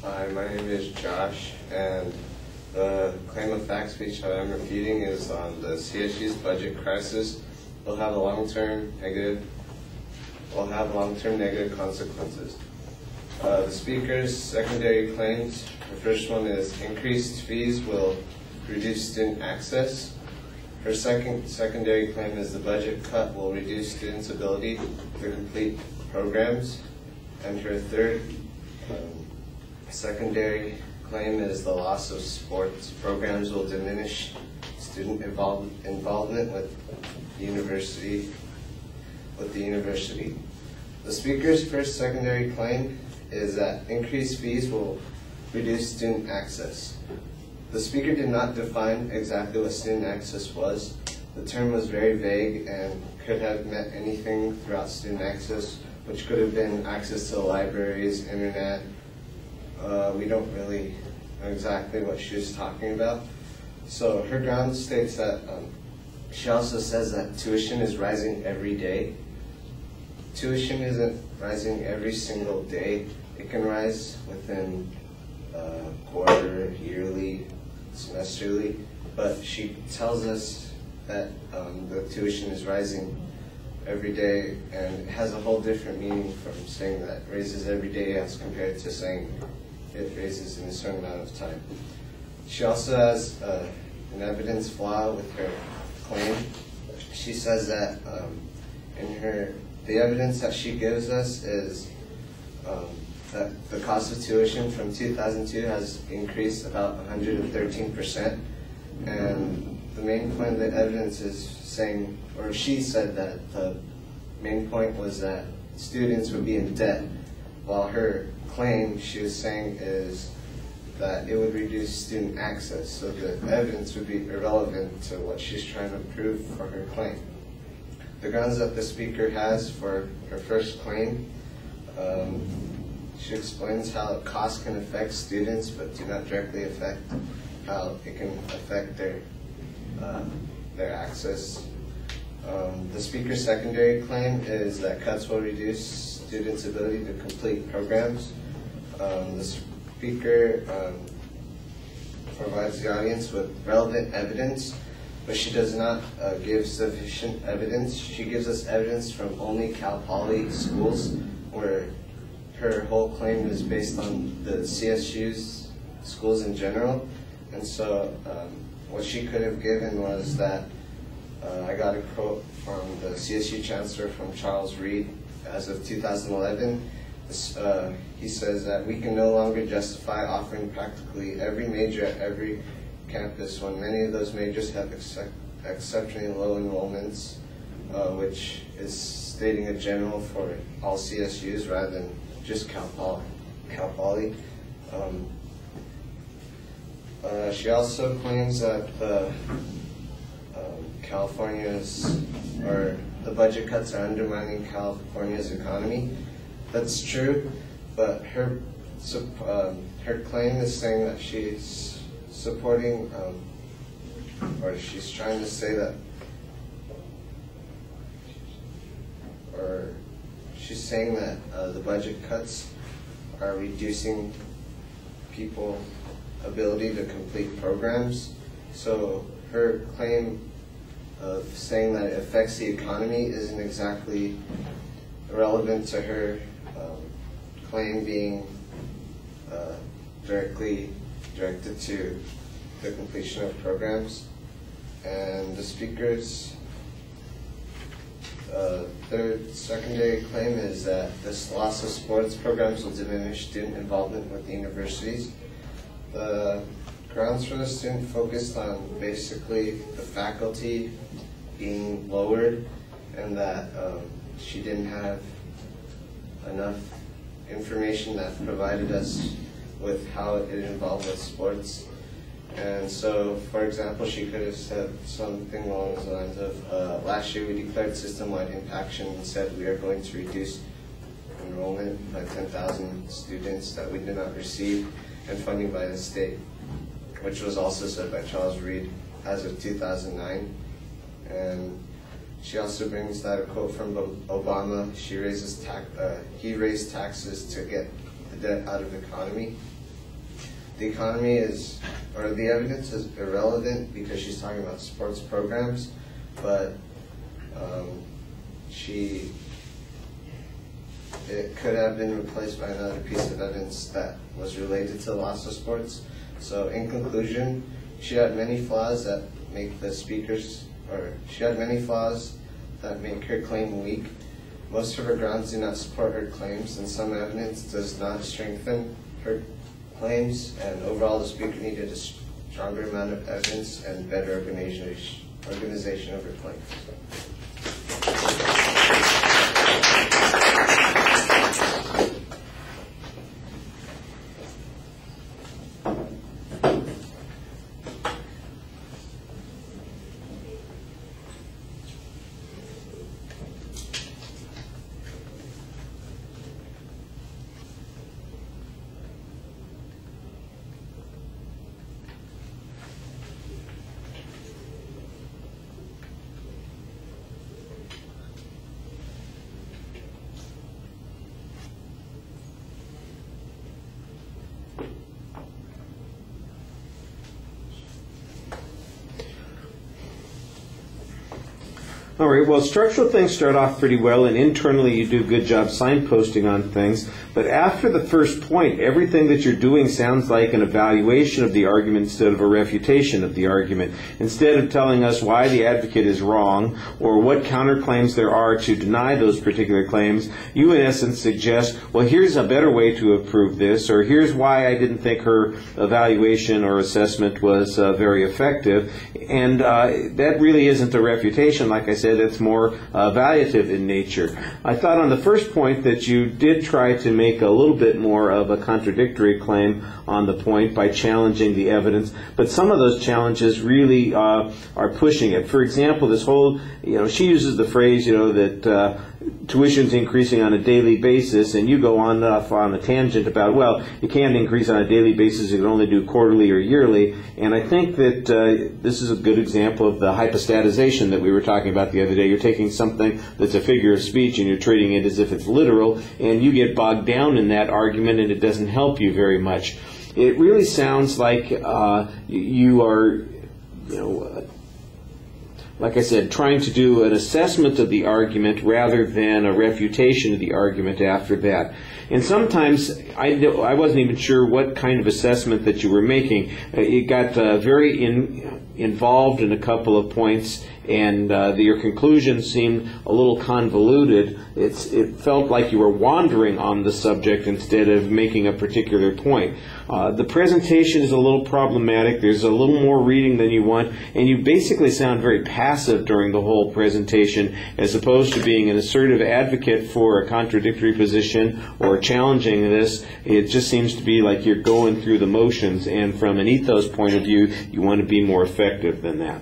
Hi, my name is Josh, and the claim of fact speech that I'm refuting is on the CSU's budget crisis will have long-term negative consequences. The speaker's secondary claims, the first one is increased fees will reduce student access. Her secondary claim is the budget cut will reduce students' ability to complete programs. And her third secondary claim is the loss of sports programs will diminish student involvement with the university. The speaker's first secondary claim is that increased fees will reduce student access. The speaker did not define exactly what student access was. The term was very vague and could have meant anything throughout student access, which could have been access to the libraries, internet. We don't really know exactly what she was talking about. So her ground states that she also says that tuition is rising every day. Tuition isn't rising every single day. It can rise within quarter, yearly, semesterly, but she tells us that the tuition is rising every day, and it has a whole different meaning from saying that it raises every day as compared to saying it raises in a certain amount of time. She also has an evidence flaw with her claim. She says that the evidence that she gives us is that the cost of tuition from 2002 has increased about 113%, and the main point of the evidence is saying, or she said that the main point was that students would be in debt, while her claim she was saying is that it would reduce student access, so the evidence would be irrelevant to what she's trying to prove for her claim. The grounds that the speaker has for her first claim, she explains how costs can affect students but do not directly affect how it can affect their access. The speaker's secondary claim is that cuts will reduce students' ability to complete programs. The speaker provides the audience with relevant evidence, but she does not give sufficient evidence. She gives us evidence from only Cal Poly schools, where her whole claim is based on the CSU's schools in general. And so what she could have given was that, I got a quote from the CSU Chancellor from Charles Reed as of 2011. He says that we can no longer justify offering practically every major at every campus when many of those majors have exceptionally low enrollments, which is stating a general for all CSUs rather than just Cal Poly. She also claims that the budget cuts are undermining California's economy. That's true, but her claim is saying that she's supporting, or she's trying to say that, or she's saying that the budget cuts are reducing people's ability to complete programs. So her claim of saying that it affects the economy isn't exactly relevant to her claim being directly directed to the completion of programs. And the speaker's third secondary claim is that this loss of sports programs will diminish student involvement with the universities. The grounds for the student focused on basically the faculty being lowered, and that she didn't have enough information that provided us with how it involved with sports. And so, for example, she could have said something along the lines of, last year we declared system-wide impaction and said we are going to reduce enrollment by 10,000 students that we did not receive, and funding by the state, which was also said by Charles Reed as of 2009. And she also brings that a quote from Obama. He raised taxes to get the debt out of the economy. the economy is, or the evidence is irrelevant because she's talking about sports programs, but it could have been replaced by another piece of evidence that was related to the loss of sports. So in conclusion, she had many flaws that make her claim weak. Most of her grounds do not support her claims, and some evidence does not strengthen her claims, and overall the speaker needed a stronger amount of evidence and better organization of her claims. All right, well, structural things start off pretty well, and internally you do a good job signposting on things. But after the first point, everything that you're doing sounds like an evaluation of the argument instead of a refutation of the argument. Instead of telling us why the advocate is wrong or what counterclaims there are to deny those particular claims, you in essence suggest, well, here's a better way to have proved this, or here's why I didn't think her evaluation or assessment was very effective. And that really isn't a refutation, like I said. It's more evaluative in nature. I thought on the first point that you did try to make a little bit more of a contradictory claim on the point by challenging the evidence, but some of those challenges really are pushing it. For example, this whole, she uses the phrase, that tuition's increasing on a daily basis, and you go on a tangent about, well, you can't increase on a daily basis, you can only do quarterly or yearly. And I think that this is a good example of the hypostatization that we were talking about the other day. You're taking something that's a figure of speech and you're treating it as if it's literal, and you get bogged down in that argument and it doesn't help you very much. It really sounds like you are, like I said, trying to do an assessment of the argument rather than a refutation of the argument after that. And sometimes I wasn't even sure what kind of assessment that you were making. It got very involved in a couple of points, and your conclusion seemed a little convoluted. It felt like you were wandering on the subject instead of making a particular point. The presentation is a little problematic. There's a little more reading than you want, and you basically sound very passive during the whole presentation as opposed to being an assertive advocate for a contradictory position or challenging this. It just seems to be like you're going through the motions, and from an ethos point of view, you want to be more effective than that.